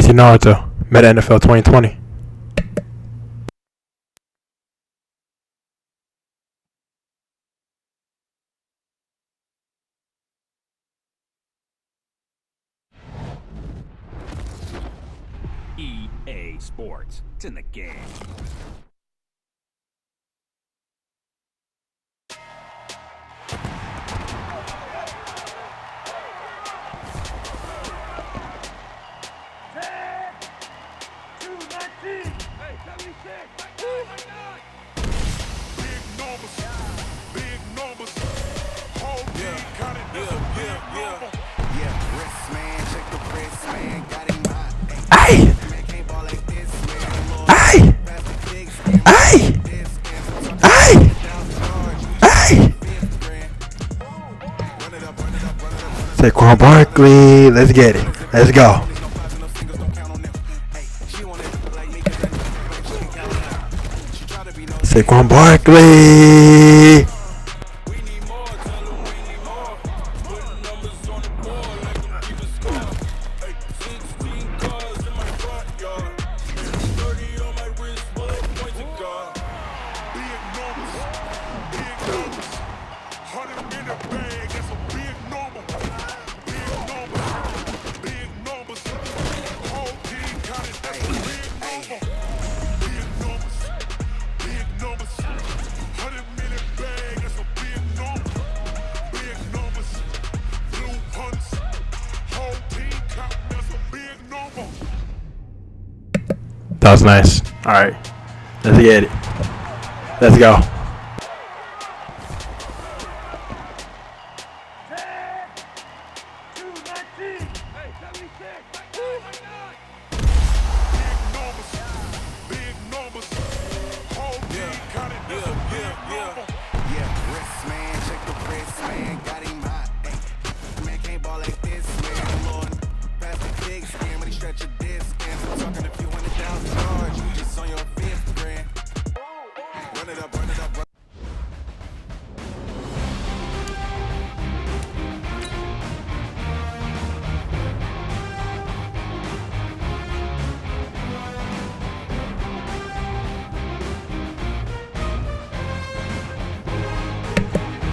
Mighty Naruto, Meta NFL 2020. EA Sports. It's in the game. Hey! Hey! Hey! Hey! Hey! Saquon Barkley, let's get it. Let's go. Saquon Barkley. That was nice. Alright. Let's get it. Let's go.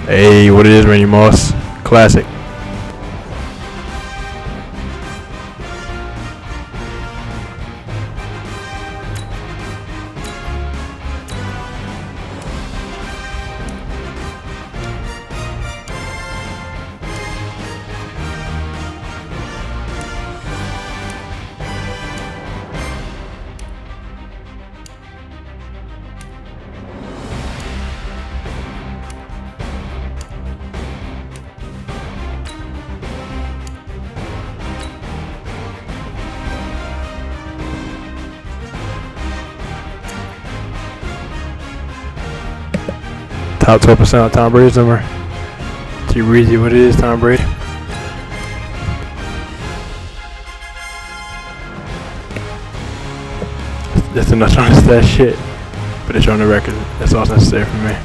Hey, what it is, Randy Moss. Classic. Top 12% on Tom Brady's number. Too breezy what it is, Tom Brady. That's enough trying to stat shit. But it's on the record. That's all necessary for me.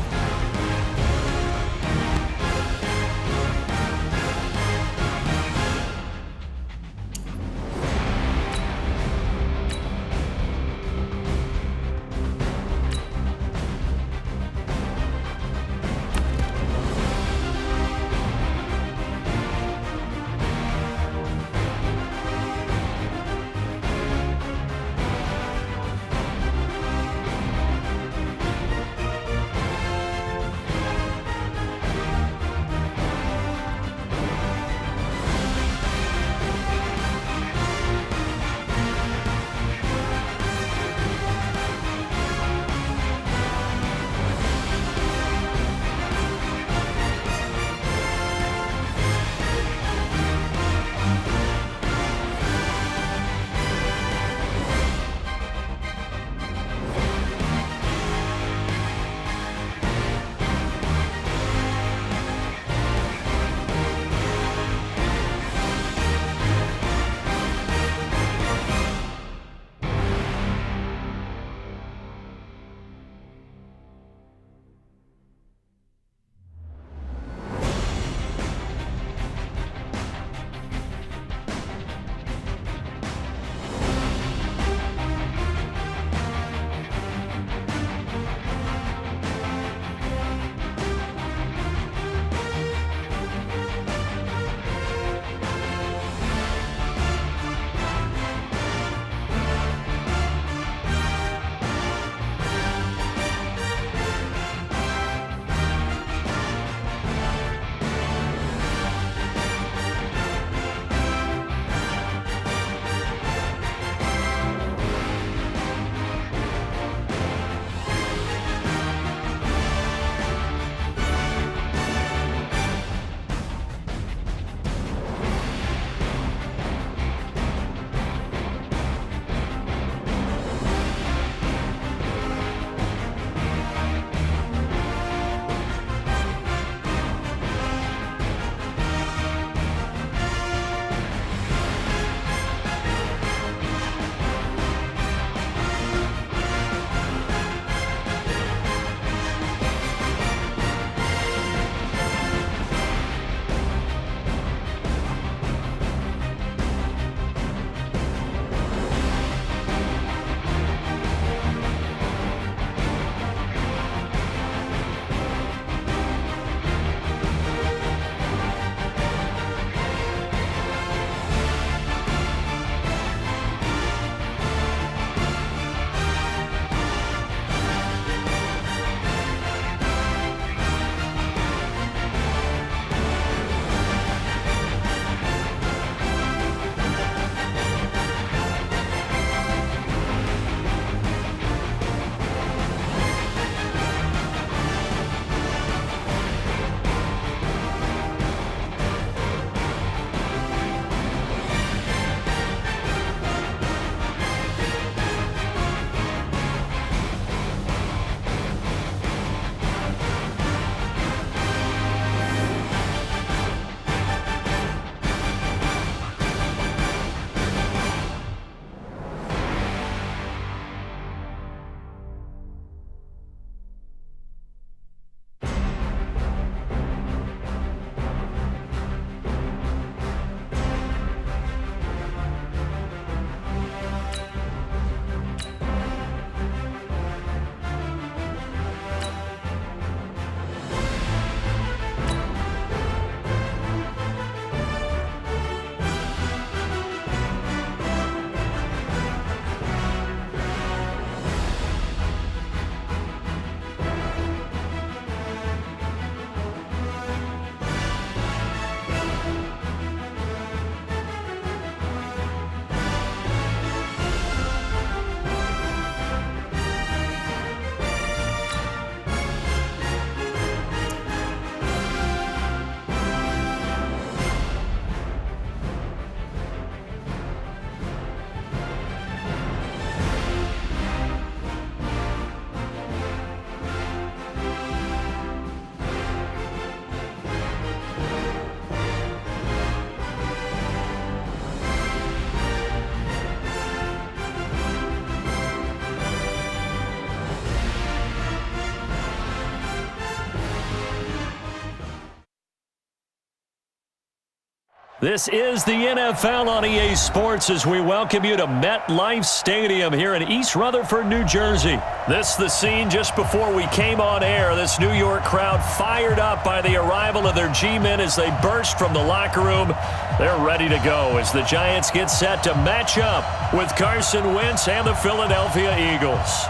This is the NFL on EA Sports as we welcome you to MetLife Stadium here in East Rutherford, New Jersey. This is the scene just before we came on air. This New York crowd fired up by the arrival of their G-men as they burst from the locker room. They're ready to go as the Giants get set to match up with Carson Wentz and the Philadelphia Eagles.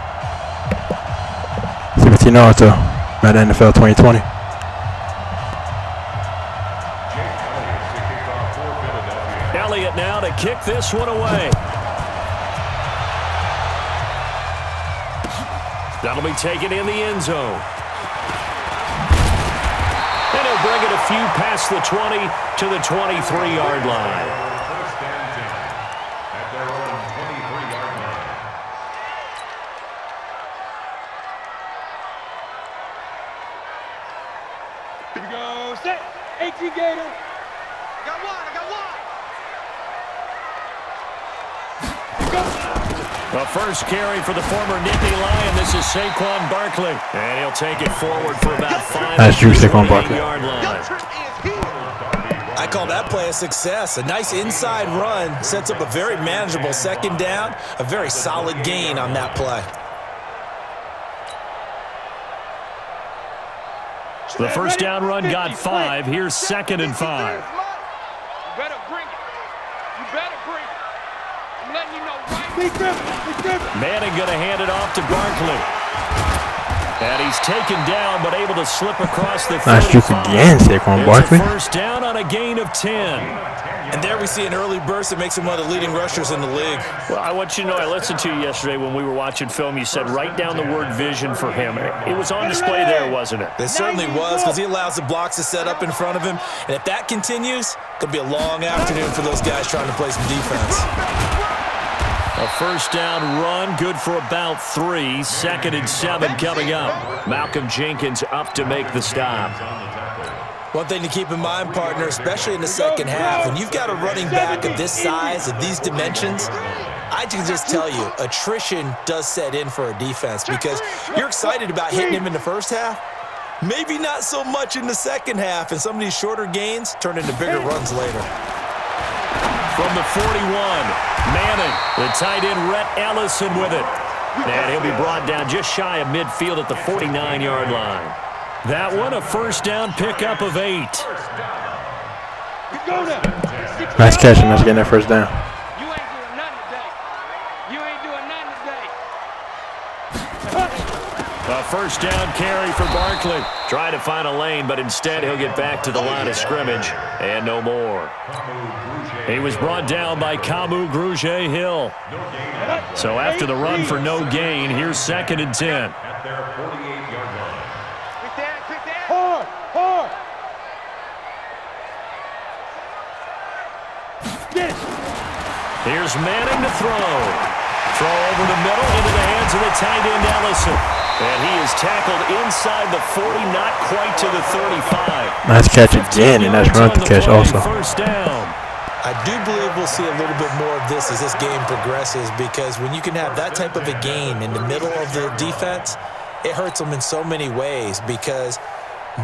17 yards, Madden NFL 2020. Elliott now to kick this one away. That'll be taken in the end zone. And he'll bring it a few past the 20 to the 23-yard line. Here we go. Set. 18 Gator. I got one. The first carry for the former Nittany Lion. This is Saquon Barkley. And he'll take it forward for about 5 That's true, Saquon Barkley. yard line. I call that play a success. A nice inside run sets up a very manageable second down. A very solid gain on that play. The first down run got 5. Here's 2nd and 5. You better bring it. I'm letting you know right. Manning going to hand it off to Barkley. And he's taken down, but able to slip across the 35. Nice juke again, Saquon Barkley. It's a first down on a gain of 10. And there we see an early burst that makes him one of the leading rushers in the league. Well, I want you to know, I listened to you yesterday when we were watching film. You said write down the word vision for him. It was on display there, wasn't it? It certainly was, because he allows the blocks to set up in front of him. And if that continues, it could be a long afternoon for those guys trying to play some defense. A first down run, good for about 3. 2nd and 7 coming up. Malcolm Jenkins up to make the stop. One thing to keep in mind, partner, especially in the second half, when you've got a running back of this size, of these dimensions, I can just tell you, attrition does set in for a defense because you're excited about hitting him in the first half, maybe not so much in the second half, and some of these shorter gains turn into bigger runs later. From the 41, Manning, the tight end Rhett Ellison with it. And he'll be brought down just shy of midfield at the 49-yard line. That one, a first down pickup of 8. Nice catch, and that's getting that first down. You ain't doing nothing today. A first down carry for Barkley. Trying to find a lane, but instead he'll get back to the line of scrimmage. And no more. He was brought down by Kamu Grugier-Hill. So after the run for no gain, here's 2nd and 10. Hard. Here's Manning to throw. Throw over the middle into the hands of the tight end Ellison. And he is tackled inside the 40, not quite to the 35. Nice catch again, and nice run to catch also. First down. I do believe we'll see a little bit more of this as this game progresses because when you can have that type of a gain in the middle of the defense, it hurts them in so many ways because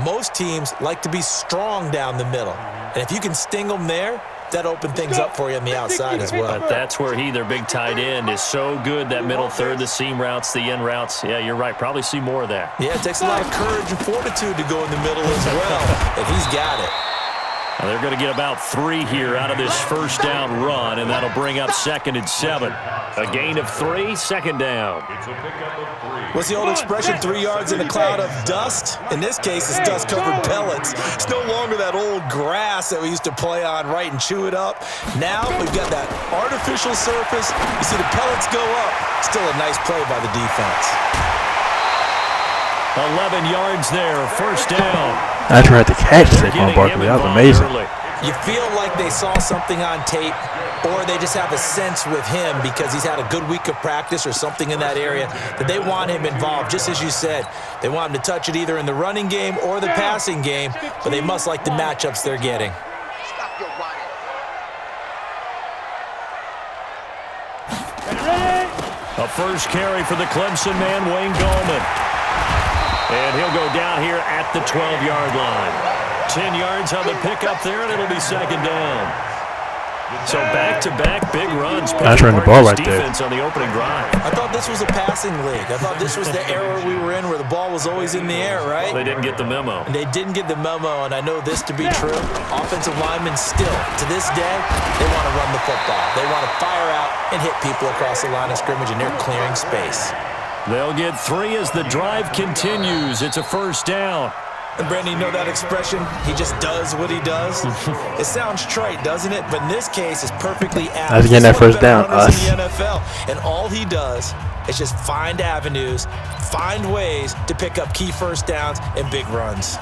most teams like to be strong down the middle. And if you can sting them there, that opens things up for you on the outside as well. But that's where their big tight end, is so good, that middle third, the seam routes, the in routes. Yeah, you're right. Probably see more of that. Yeah, it takes a lot of courage and fortitude to go in the middle as well, and he's got it. Now they're going to get about 3 here out of this first down run, and that'll bring up 2nd and 7. A gain of 3, 2nd down. What's the old expression, 3 yards in a cloud of dust? In this case, it's dust-covered pellets. It's no longer that old grass that we used to play on, right, and chew it up. Now we've got that artificial surface. You see the pellets go up. Still a nice play by the defense. 11 yards there, first down. I tried to catch Saquon Barkley. That was amazing. You feel like they saw something on tape, or they just have a sense with him because he's had a good week of practice or something in that area that they want him involved. Just as you said, they want him to touch it either in the running game or the passing game, but they must like the matchups they're getting. A first carry for the Clemson man, Wayne Gallman. And he'll go down here at the 12-yard line. 10 yards on the pickup there, and it'll be second down. So back-to-back big runs. That's running the ball right there. Defense on the opening drive. I thought this was a passing league. I thought this was the era we were in where the ball was always in the air, right? They didn't get the memo. And they didn't get the memo, and I know this to be true. Offensive linemen still, to this day, they want to run the football. They want to fire out and hit people across the line of scrimmage, and they're clearing space. They'll get 3 as the drive continues. It's a first down. And Brandon, you know that expression? He just does what he does. It sounds trite, doesn't it? But in this case, it's perfectly apt. Let's get that first down. Us. In the NFL, and all he does is just find avenues, find ways to pick up key first downs and big runs.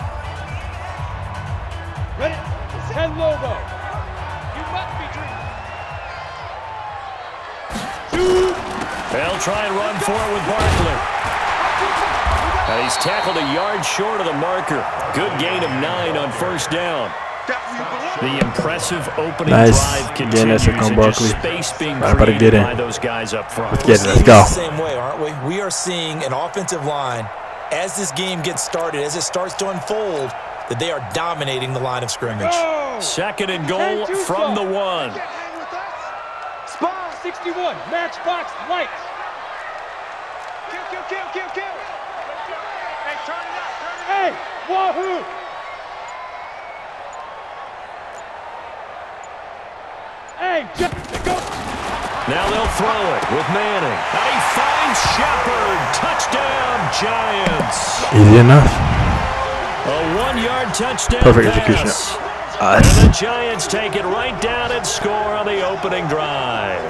Ready? Ken Lobo. You must be dreaming. 2. They'll try and run for it with Barkley. And he's tackled a yard short of the marker. Good gain of 9 on first down. The impressive opening drive continues, and just space being created by those guys up front. Let's get it. Let's go. The same way, aren't we? We are seeing an offensive line, as this game gets started, as it starts to unfold, that they are dominating the line of scrimmage. Second and goal from the 1. Spot 61, matchbox lights. Kill. Hey, turn it up. Hey, wahoo! Hey, go. Now they'll throw it with Manning. And he finds Shepard. Touchdown, Giants. Easy enough. A 1-yard touchdown Perfect pass. execution. And the Giants take it right down and score on the opening drive.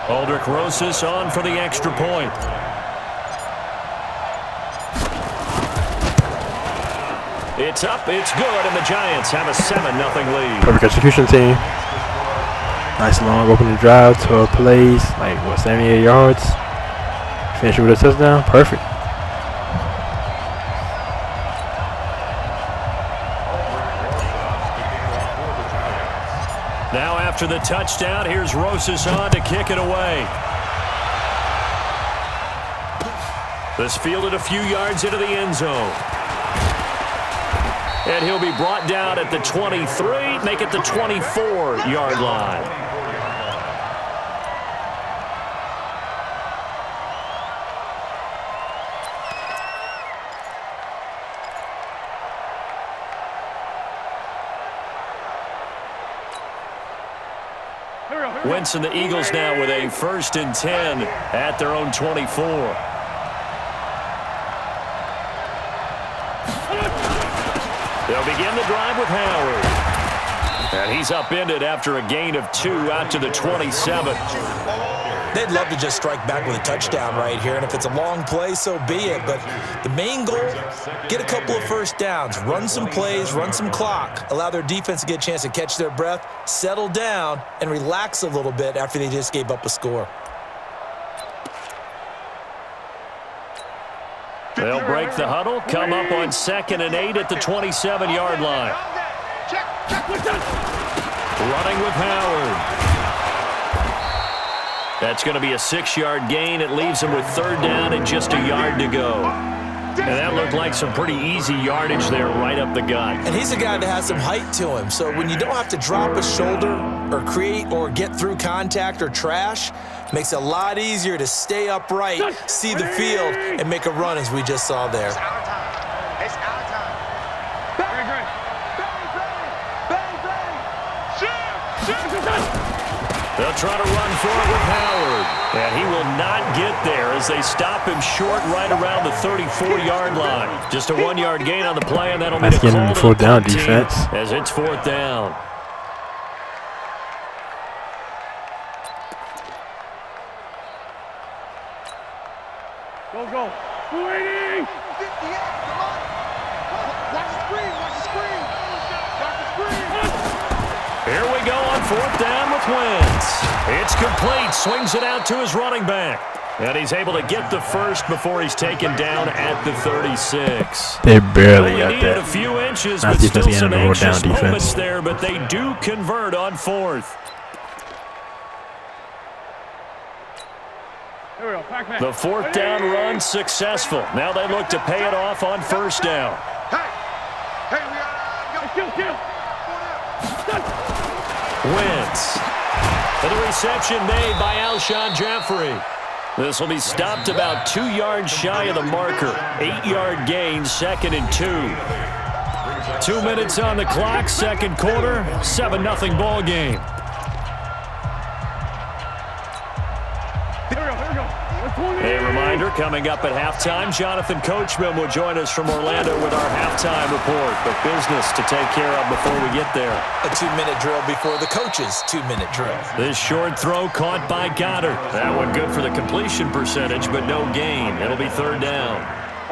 Aldrich Rosas on for the extra point. It's up, it's good, and the Giants have a 7-0 lead. Perfect execution, team. Nice long opening drive, 12 plays, 78 yards. Finish it with a touchdown. Perfect. Now after the touchdown, here's Rosas on to kick it away. This fielded a few yards into the end zone. And he'll be brought down at the 23, make it the 24-yard line. Wentz and the Eagles now with a 1st and 10 at their own 24. They'll begin the drive with Howard. And he's upended after a gain of 2 out to the 27. They'd love to just strike back with a touchdown right here, and if it's a long play, so be it. But the main goal, get a couple of first downs, run some plays, run some clock, allow their defense to get a chance to catch their breath, settle down, and relax a little bit after they just gave up a score. They'll break the huddle, come up on 2nd and 8 at the 27-yard line. Running with Howard. That's going to be a 6-yard gain. It leaves him with 3rd down and just a yard to go. And that looked like some pretty easy yardage there right up the gut. And he's a guy that has some height to him, so when you don't have to drop a shoulder or create or get through contact or trash, makes it a lot easier to stay upright, see the field, and make a run as we just saw there. It's our time. It's our time. Bang! They'll try to run for it with Howard. And he will not get there as they stop him short right around the 34-yard line. Just a 1-yard gain on the play, and that'll be the call to the 4th down defense. As it's 4th down. Go. 280! Watch the screen. Here we go on 4th down with Wentz. It's complete. Swings it out to his running back. And he's able to get the first before he's taken down at the 36. They barely Only got needed that. a few inches, Nice but defense still again some on the road down anxious defense. moments there, but they do convert on 4th. The 4th down run successful. Now they look to pay it off on 1st down. Wentz. And the reception made by Alshon Jeffrey. This will be stopped about 2 yards shy of the marker. 8-yard gain, 2nd and 2. 2 minutes on the clock, 2nd quarter, 7-0 ball game. A reminder, coming up at halftime, Jonathan Coachman will join us from Orlando with our halftime report. But business to take care of before we get there. A 2-minute drill before the coach's 2-minute drill. This short throw caught by Goddard. That one good for the completion percentage, but no gain. It'll be 3rd down.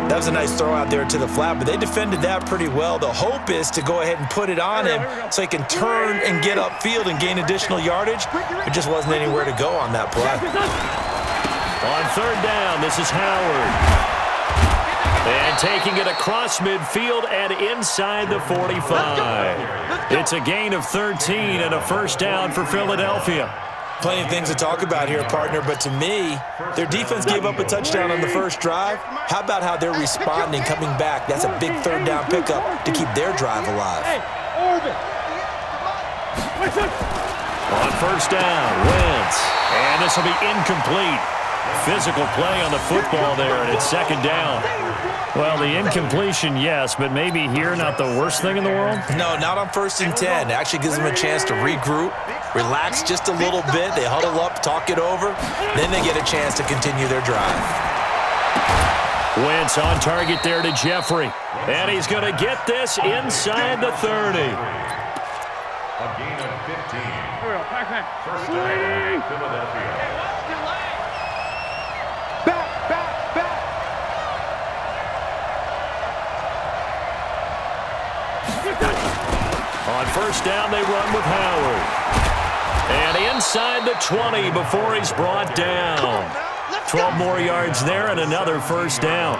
That was a nice throw out there to the flat, but they defended that pretty well. The hope is to go ahead and put it on him so he can turn and get upfield and gain additional yardage. There just wasn't anywhere to go on that play. On 3rd down, this is Howard. And taking it across midfield and inside the 45. It's a gain of 13 and a 1st down for Philadelphia. Plenty of things to talk about here, partner, but to me, their defense gave up a touchdown on the first drive. How about how they're responding, coming back? That's a big 3rd down pickup to keep their drive alive. On 1st down, Wentz. And this will be incomplete. Physical play on the football there, and it's 2nd down. Well, the incompletion, yes, but maybe here not the worst thing in the world? No, not on 1st and 10. It actually gives them a chance to regroup, relax just a little bit. They huddle up, talk it over. Then they get a chance to continue their drive. Wentz on target there to Jeffrey. And he's going to get this inside the 30. A gain of 15. First down, Philadelphia. On 1st down, they run with Howard. And inside the 20 before he's brought down. 12 more yards there and another 1st down.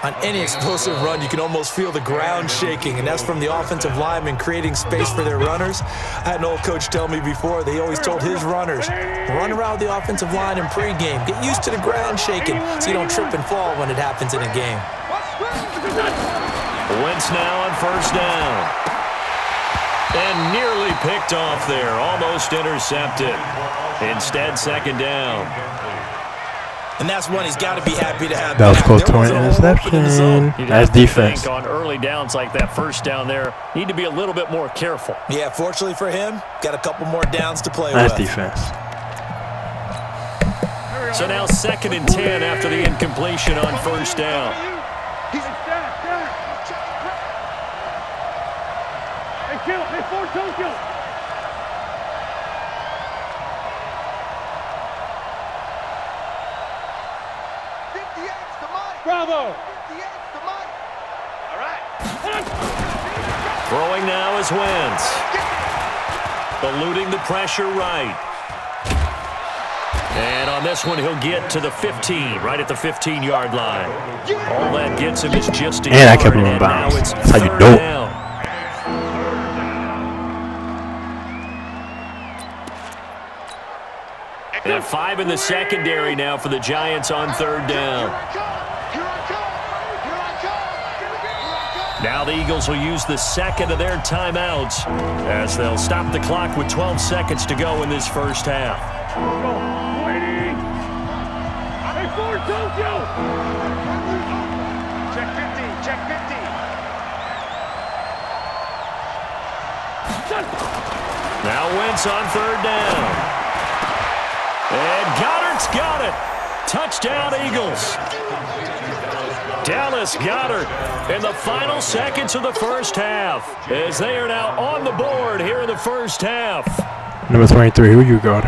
On any explosive run, you can almost feel the ground shaking, and that's from the offensive linemen creating space for their runners. I had an old coach tell me before, they always told his runners, run around the offensive line in pregame. Get used to the ground shaking so you don't trip and fall when it happens in a game. Wentz now on 1st down. And nearly picked off there. Almost intercepted. Instead, 2nd down. And that's one he's got to be happy to have. That was close to an interception. That's defense. On early downs like that 1st down there, need to be a little bit more careful. Yeah, fortunately for him, got a couple more downs to play That's with. defense. So now 2nd and 10 after the incompletion on 1st down. Bravo! All right. Throwing now is Wentz. Eluding the pressure right. And on this one, he'll get to the 15, right at the 15-yard line. All that gets him is just a yard. And I kept him in bounds. That's how you do it. Down. And 5 in the secondary now for the Giants on 3rd down. Now the Eagles will use the 2nd of their timeouts as they'll stop the clock with 12 seconds to go in this 1st half. Check 50, check 50. Now Wentz on 3rd down. And Goddard's got it. Touchdown, Eagles. Dallas Goedert in the final seconds of the 1st half as they are now on the board here in the 1st half. Number 23, who you got?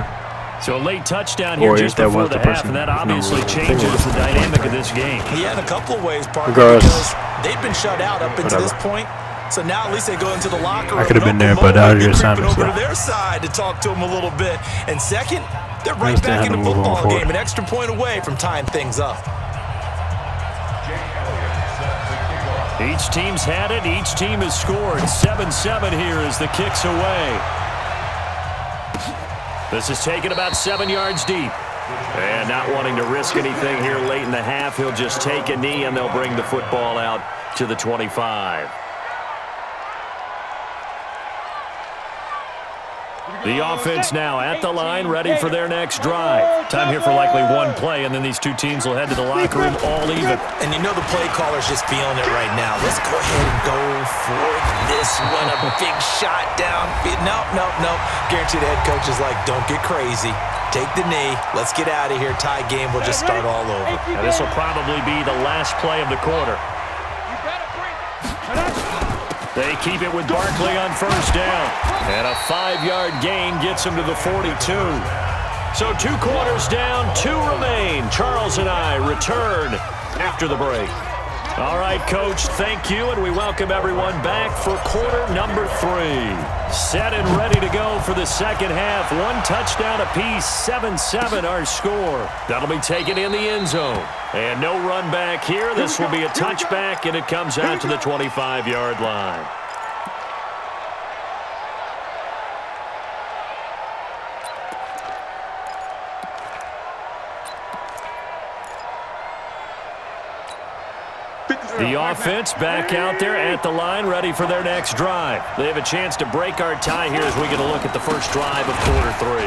So a late touchdown here just that before was the the half, person. and that obviously changes the dynamic of this game. Yeah, in a couple of ways, partner, Regardless. because they've been shut out up until this point. So now at least they go into the locker room. I could have been there, but that was your assignment. Over to their side to talk to them a little bit. And second, They're right back in the football game, an extra point away from tying things up. Each team's had it. Each team has scored. 7-7 here as the kick's away. This is taken about 7 yards deep. And not wanting to risk anything here late in the half, he'll just take a knee, and they'll bring the football out to the 25. The offense now at the line, ready for their next drive. Time here for likely one play, and then these two teams will head to the locker room all even. And you know the play caller's just feeling it right now. Let's go ahead and go for this one. A big shot downfield. Nope. Guarantee the head coach is like, don't get crazy. Take the knee. Let's get out of here. Tie game. We'll just start all over. Now, this will probably be the last play of the quarter. They keep it with Barkley on first down. And a 5-yard gain gets him to the 42. So 2 quarters down, 2 remain. Charles and I return after the break. All right, Coach, thank you, and we welcome everyone back for quarter number 3. Set and ready to go for the second half. 1 touchdown apiece, 7-7 our score. That'll be taken in the end zone. And no run back here. This will be a touchback, and it comes out to the 25-yard line. The offense back out there at the line, ready for their next drive. They have a chance to break our tie here as we get a look at the first drive of quarter 3.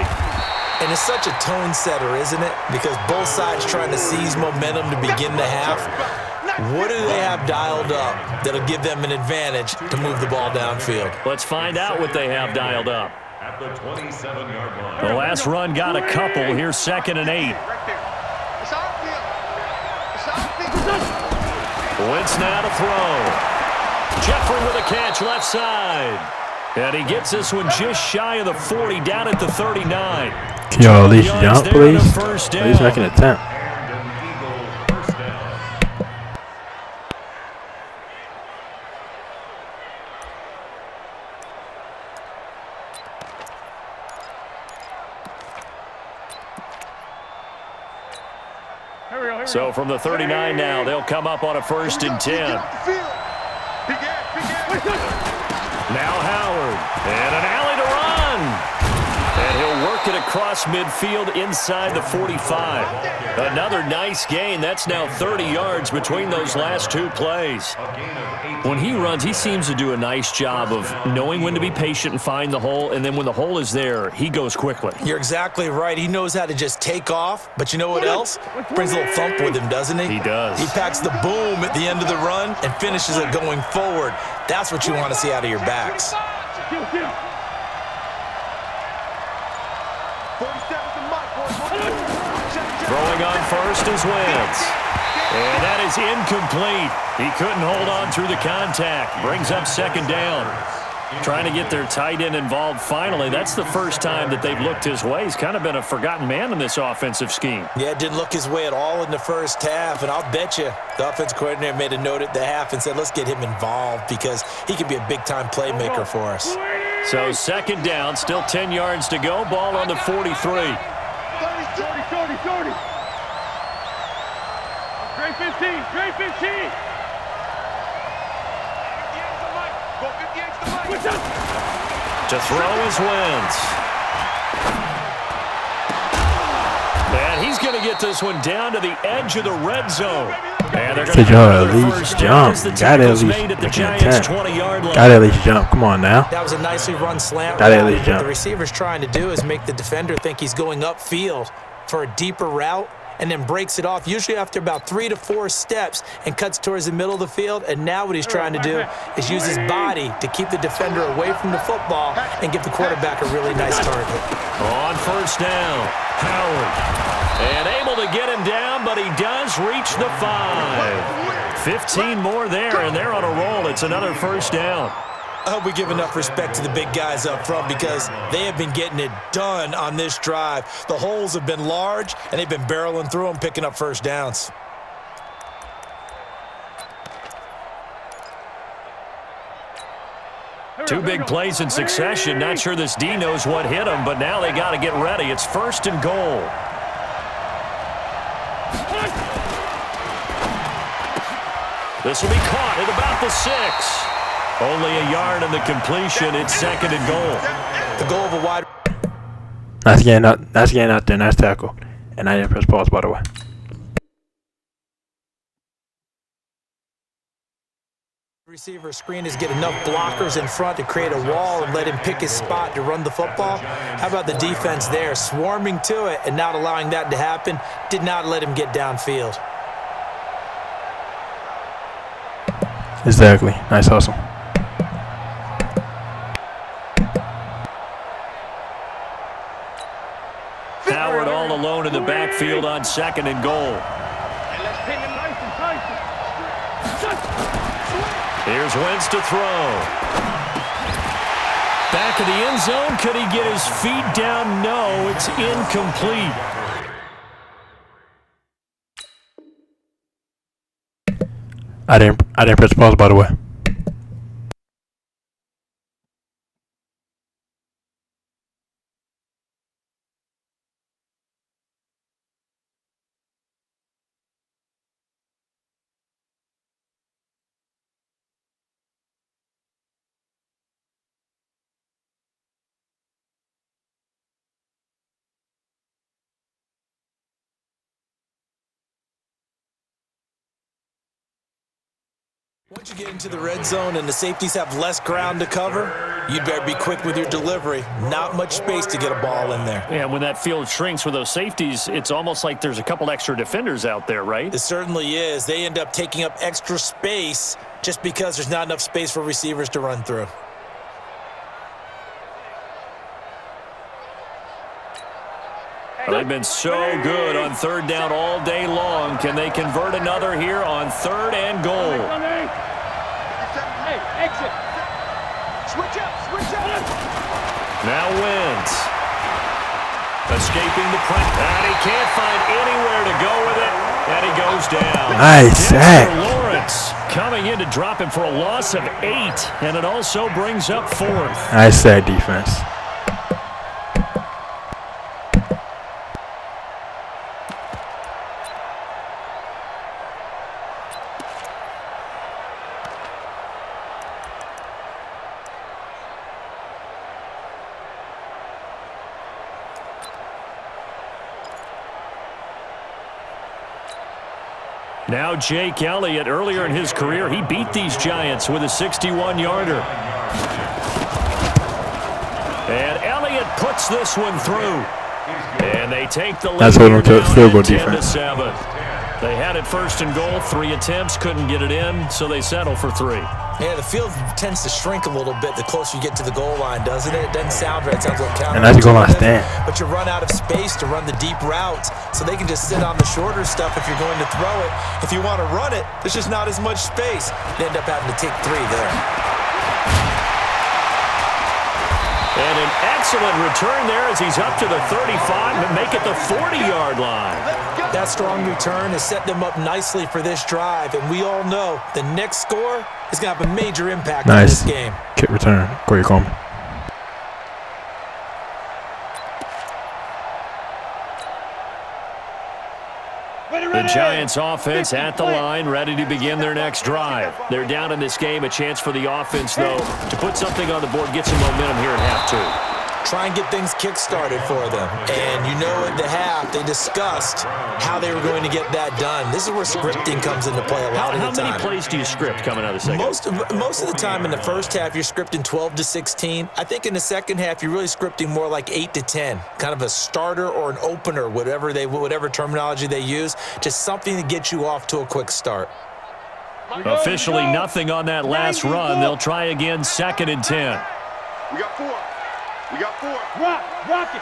And it's such a tone setter, isn't it? Because both sides trying to seize momentum to begin the half. What do they have dialed up that'll give them an advantage to move the ball downfield? Let's find out what they have dialed up. At the 27-yard line. The last run got a couple. Here's 2nd and 8. Wentz now to throw. Jeffrey with a catch left side. And he gets this one just shy of the 40, down at the 39. Yo, at least jump, please. At least make an attempt. So from the 39 now, they'll come up on a 1st and 10. Now Howard, and an alley to run. And he'll work it across midfield inside the 45. Another nice gain. That's now 30 yards between those last 2 plays. When he runs, he seems to do a nice job of knowing when to be patient and find the hole, and then when the hole is there, he goes quickly. You're exactly right. He knows how to just take off, but you know what else? Brings a little thump with him, doesn't he? He does. He packs the boom at the end of the run and finishes it going forward. That's what you want to see out of your backs. Throwing on first is Wentz. And that is incomplete. He couldn't hold on through the contact. Brings up 2nd down. Trying to get their tight end involved finally. That's the first time that they've looked his way. He's kind of been a forgotten man in this offensive scheme. Yeah, it didn't look his way at all in the first half, and I'll bet you the offensive coordinator made a note at the half and said, let's get him involved because he could be a big-time playmaker for us. So 2nd down, still 10 yards to go. Ball on the 43. 30. Straight 15. To throw is Wentz. And he's going to get this one down to the edge of the red zone. And they're going to at least jump. Got to at least make an attempt. Got to at least jump. Come on now. That was a nicely run slant. Got to at least What jump. the receiver's trying to do is make the defender think he's going upfield for a deeper route, and then breaks it off, usually after about 3 to 4 steps, and cuts towards the middle of the field. And now what he's trying to do is use his body to keep the defender away from the football and give the quarterback a really nice target. On first down, Howard. And able to get him down, but he does reach the 5. 15 more there, and they're on a roll. It's another first down. I hope we give enough respect to the big guys up front because they have been getting it done on this drive. The holes have been large, and they've been barreling through them, picking up first downs. Two big plays in succession. Not sure this D knows what hit him, but now they got to get ready. It's 1st and goal. This will be caught at about the 6. Only a yard in the completion. It's 2nd and goal. The goal of a wide. That's getting out there. Nice tackle. And I didn't press pause, by the way. Receiver screen is get enough blockers in front to create a wall and let him pick his spot to run the football. How about the defense there, swarming to it and not allowing that to happen? Did not let him get downfield. Exactly. Nice hustle. Howard all alone in the backfield on 2nd and goal. Here's Wentz to throw. Back of the end zone. Could he get his feet down? No, it's incomplete. I didn't press pause, by the way. Once you get into the red zone and the safeties have less ground to cover, you'd better be quick with your delivery. Not much space to get a ball in there. Yeah, when that field shrinks with those safeties, it's almost like there's a couple extra defenders out there, right? It certainly is. They end up taking up extra space just because there's not enough space for receivers to run through. They've been so good on 3rd down all day long. Can they convert another here on 3rd and goal? Hey, exit. Switch up. Now Wentz. Escaping the pressure. And he can't find anywhere to go with it. And he goes down. Nice sack. Lawrence coming in to drop him for a loss of 8. And it also brings up 4th. Nice sack defense. Now Jake Elliott, earlier in his career, he beat these Giants with a 61-yarder. And Elliott puts this one through. And they take the lead. That's what I'm talking about, field goal 10-7. They had it 1st and goal, 3 attempts, couldn't get it in, so they settle for 3. Yeah, the field tends to shrink a little bit the closer you get to the goal line, doesn't it? It doesn't sound right. It sounds like counterintuitive. And that's goal line stand. But you run out of space to run the deep routes, so they can just sit on the shorter stuff if you're going to throw it. If you want to run it, there's just not as much space. They end up having to take 3 there. And an excellent return there as he's up to the 35 and make it the 40-yard line. That strong return has set them up nicely for this drive, and we all know the next score is going to have a major impact on this game. Kick return. Corey Coleman. The Giants offense at the line, ready to begin their next drive. They're down in this game. A chance for the offense, though, to put something on the board, get some momentum here at half 2. Try and get things kick-started for them. And you know at the half, they discussed how they were going to get that done. This is where scripting comes into play a lot of the time. How many plays do you script coming out of the second? Most of the time in the first half, you're scripting 12 to 16. I think in the second half, you're really scripting more like 8 to 10. Kind of a starter or an opener, whatever terminology they use. Just something to get you off to a quick start. Officially nothing on that last run. They'll try again 2nd and 10. We got 4. We got 4. Rock it.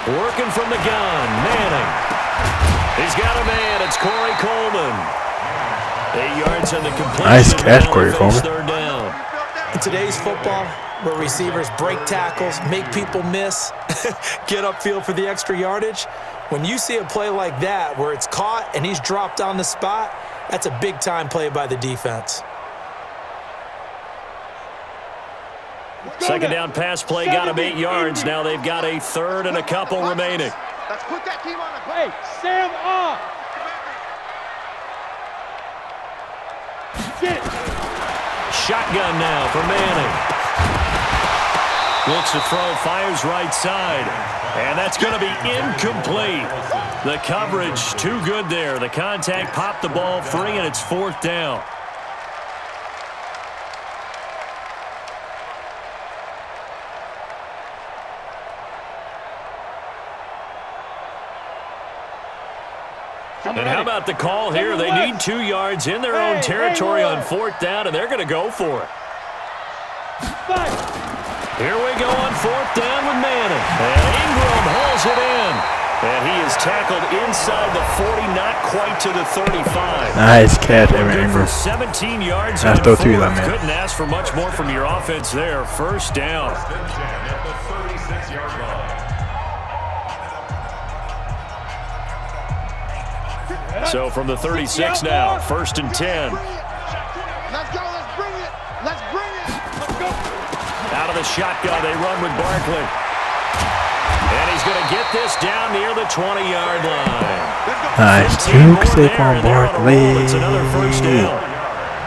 Working from the gun, Manning. He's got a man. It's Corey Coleman. 8 yards in the completion. Nice catch, Corey Coleman. 3rd down. In today's football, where receivers break tackles, make people miss, get upfield for the extra yardage, when you see a play like that where it's caught and he's dropped on the spot, That's a big-time play by the defense. Second down pass play got him 8 yards. Now they've got a third and a couple remaining. Let's put that team on the play. Sam off. Get it. Shotgun now for Manning. Looks to throw, fires right side. And that's going to be incomplete. The coverage too good there. The contact popped the ball free, and it's 4th down. And how about the call here? They need 2 yards in their own territory on 4th down, and they're going to go for it. Here we go on 4th down with Manning. And Ingram hauls it in. And he is tackled inside the 40, not quite to the 35. Nice catch, Evan Good Ingram. for 17 yards. Nice on throw the to you, fourth. man. Couldn't ask for much more from your offense there. 1st down. First and 10 at the 36-yard line. So from the 36 now, 1st and 10. Let's go. Let's bring it. Let's bring it. Let's go. Out of the shotgun, they run with Barkley. And he's going to get this down near the 20-yard line. Nice 15 juke, more there, Saquon and they're on a roll. Barkley. It's another 1st down.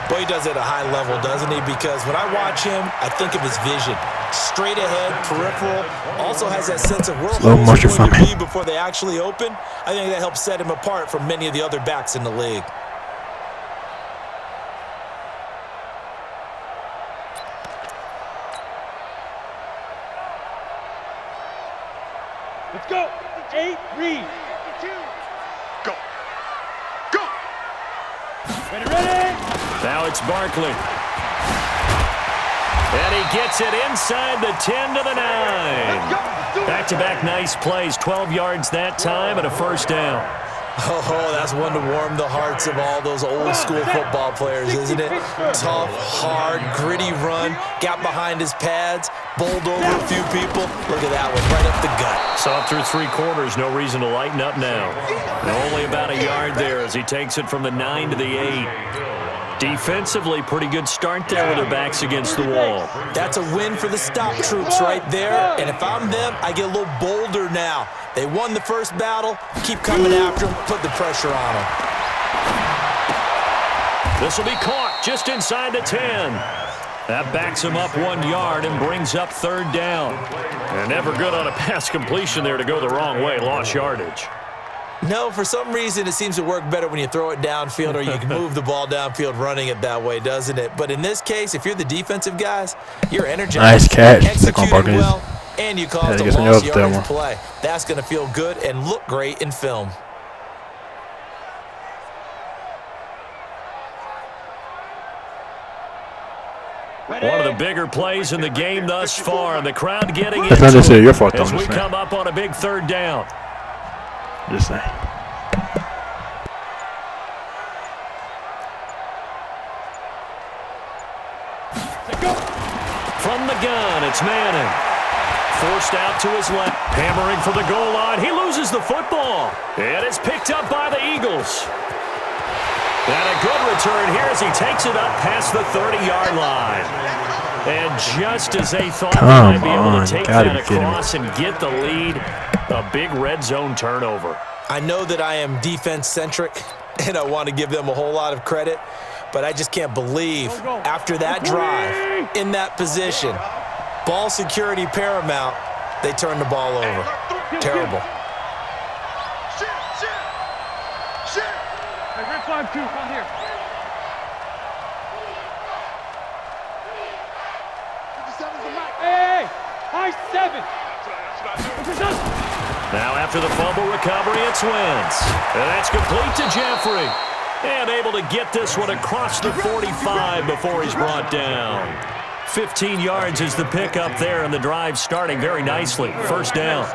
Boy, he does it at a high level, doesn't he? Because when I watch him, I think of his vision. Straight ahead, peripheral, also has that sense of where Slow holes motion are going to from be before they actually open. I think that helps set him apart from many of the other backs in the league. Let's go. 8, read. Go. Go. Ready, ready. Now it's Barkley. And he gets it inside the 10 to the 9. Back-to-back nice plays, 12 yards that time and a 1st down. Oh, that's one to warm the hearts of all those old-school football players, isn't it? Tough, hard, gritty run, got behind his pads, bowled over a few people. Look at that one, right up the gut. Soft through 3 quarters, no reason to lighten up now. And only about a yard there as he takes it from the 9 to the 8. Defensively, pretty good start there with their backs against the wall. That's a win for the stop troops right there. And if I'm them, I get a little bolder now. They won the first battle. Keep coming after them. Put the pressure on them. This will be caught just inside the 10. That backs him up 1 yard and brings up 3rd down. And never good on a pass completion there to go the wrong way. Lost yardage. No, for some reason, it seems to work better when you throw it downfield or you can move the ball downfield running it that way, doesn't it? But in this case, if you're the defensive guys, you're energized. Nice catch, Saquon executing Barkley. well, and you caused to a get some lost yards there, yardage man. play. That's going to feel good and look great in film. One of the bigger plays in the game thus far, and the crowd getting That's into not necessarily it your fault, though, as I'm we just saying. come up on a big 3rd down. Just saying. From the gun, it's Manning. Forced out to his left. Hammering for the goal line. He loses the football. And it's picked up by the Eagles. And a good return here as he takes it up past the 30-yard line. And just as they thought they might be able to take that across and get the lead, a big red zone turnover. I know that I am defense-centric, and I want to give them a whole lot of credit, but I just can't believe after that drive, in that position, ball security paramount, they turn the ball over. Terrible. Hey, red flag 2, come here. Hey, high 7. Now after the fumble recovery, it's Wentz. And that's complete to Jeffrey. And able to get this one across the 45 before he's brought down. 15 yards is the pickup there, and the drive starting very nicely. 1st down.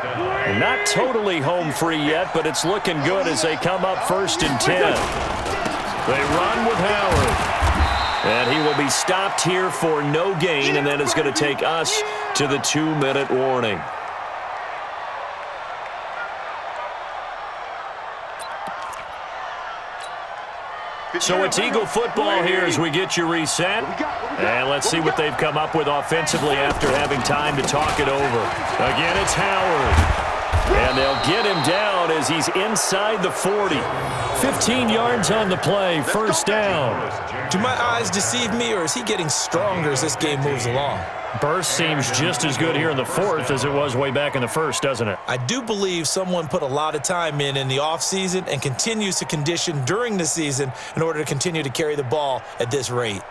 Not totally home free yet, but it's looking good as they come up 1st and 10. They run with Howard. And he will be stopped here for no gain, and then it's going to take us to the 2-minute warning. So it's Eagle football here as we get you reset. And let's see what they've come up with offensively after having time to talk it over. Again, it's Howard. And they'll get him down as he's inside the 40. 15 yards on the play, first down. Do my eyes deceive me, or is he getting stronger as this game moves along? Burst seems just as good here in the fourth as it was way back in the first, doesn't it? I do believe someone put a lot of time in the offseason and continues to condition during the season in order to continue to carry the ball at this rate.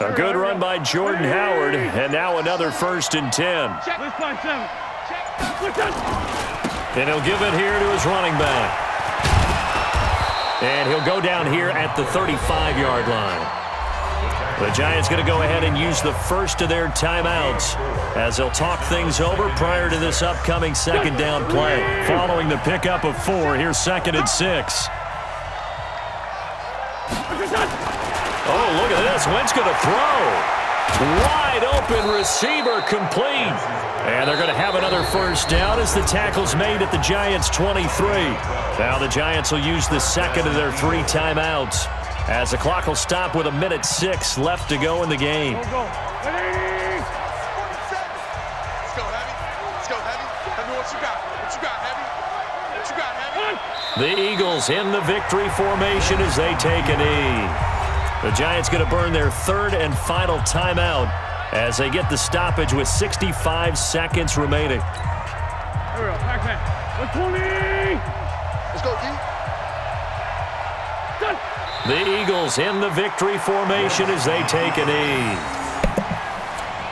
A good run by Jordan Howard, and now another 1st and 10. And he'll give it here to his running back. And he'll go down here at the 35-yard line. The Giants going to go ahead and use the first of their timeouts as they'll talk things over prior to this upcoming second down play. Following the pickup of 4, here's 2nd and 6. Oh, look at this. Wentz going to throw. Wide open receiver complete. And they're going to have another first down as the tackle's made at the Giants' 23. Now the Giants will use the second of their 3 timeouts as the clock will stop with 1:06 left to go in the game. Let's go, Heavy. Let's go, Heavy. Heavy, what you got? What you got, Heavy? What you got, Heavy? The Eagles in the victory formation as they take a knee. The Giants going to burn their 3rd and final timeout as they get the stoppage with 65 seconds remaining. Here we go, back. 120. Let's go, D. Done. The Eagles in the victory formation as they take a knee.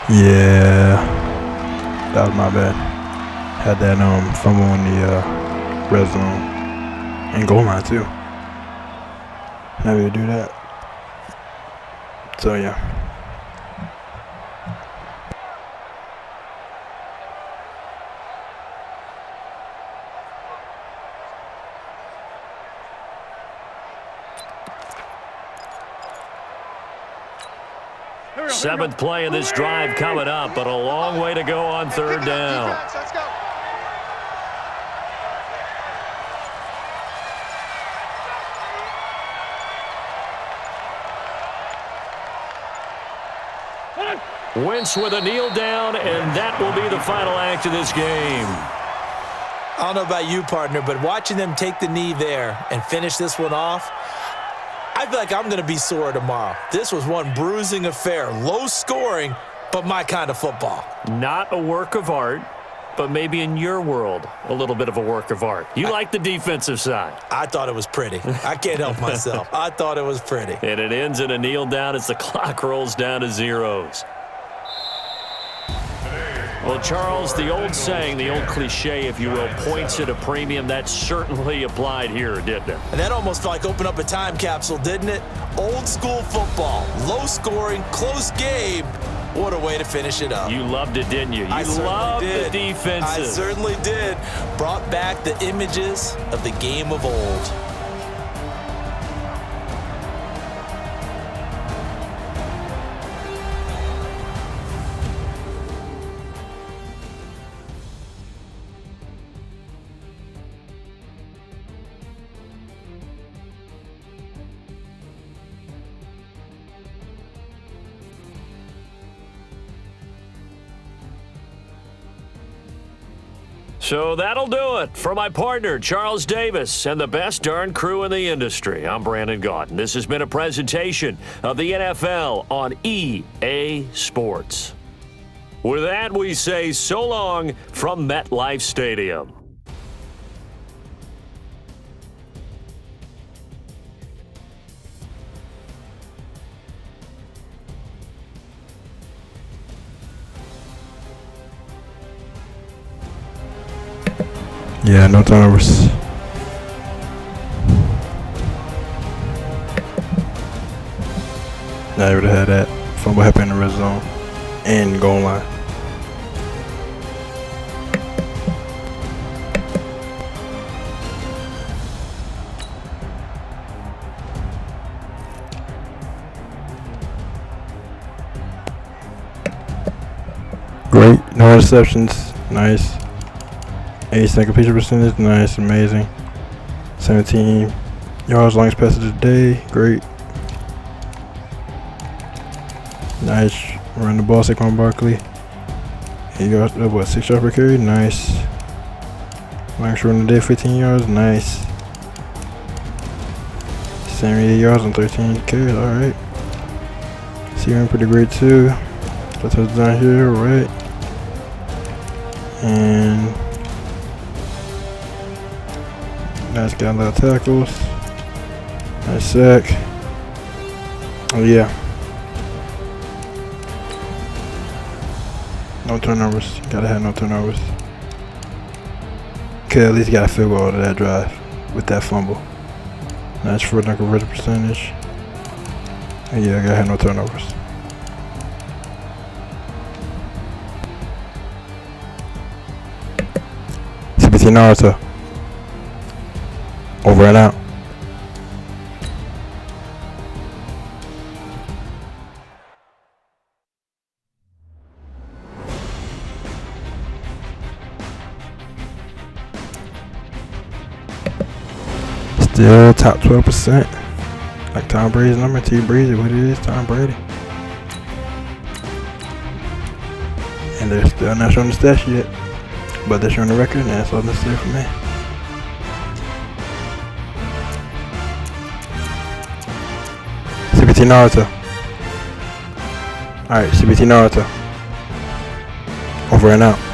Yeah, that was my bad. Had that fumble in the red zone and goal line too. Never to do that. So yeah. Seventh play of this drive coming up, but a long way to go on 3rd down. Let's go. Wentz with a kneel down, and that will be the final act of this game. I don't know about you, partner, but watching them take the knee there and finish this one off, I feel like I'm going to be sore tomorrow. This was one bruising affair. Low scoring, but my kind of football. Not a work of art, but maybe in your world, a little bit of a work of art. You like the defensive side. I thought it was pretty. I can't help myself. I thought it was pretty. And it ends in a kneel down as the clock rolls down to zeros. Well, Charles, the old saying, the old cliche, if you will, points at a premium. That certainly applied here, didn't it? And that almost felt like opened up a time capsule, didn't it? Old school football, low scoring, close game. What a way to finish it up. You loved it, didn't you? You loved the defenses. I certainly did. Brought back the images of the game of old. So that'll do it for my partner, Charles Davis, and the best darn crew in the industry. I'm Brandon Gaudin. This has been a presentation of the NFL on EA Sports. With that, we say so long from MetLife Stadium. Yeah, no turnovers. Now you would have had that fumble happen in the red zone and goal line. Great. No interceptions. Nice. 80% completion percentage. Nice. Amazing. 17 yards, longest pass of the day. Great. Nice. Run the ball, Saquon Barkley. 8 yards, what, 6 yards per carry? Nice. Longest run of the day, 15 yards. Nice. 78 yards on 13 carries. Alright. Seaman pretty great too. The touchdown here, right? And nice, got a lot of tackles. Nice sack. Oh yeah. No turnovers. Gotta have no turnovers. Okay, at least got a field goal out of that drive with that fumble. Nice for the conversion percentage. And yeah, I gotta have no turnovers. CBT Naruto. Over and out. Still top 12%. Like Tom Brady's number, T Breezy, what it is, Tom Brady. And they're still not showing the stats yet. But they're showing the record, and that's all necessary for me. CBT Naruto. Alright, CBT Naruto. Over and out.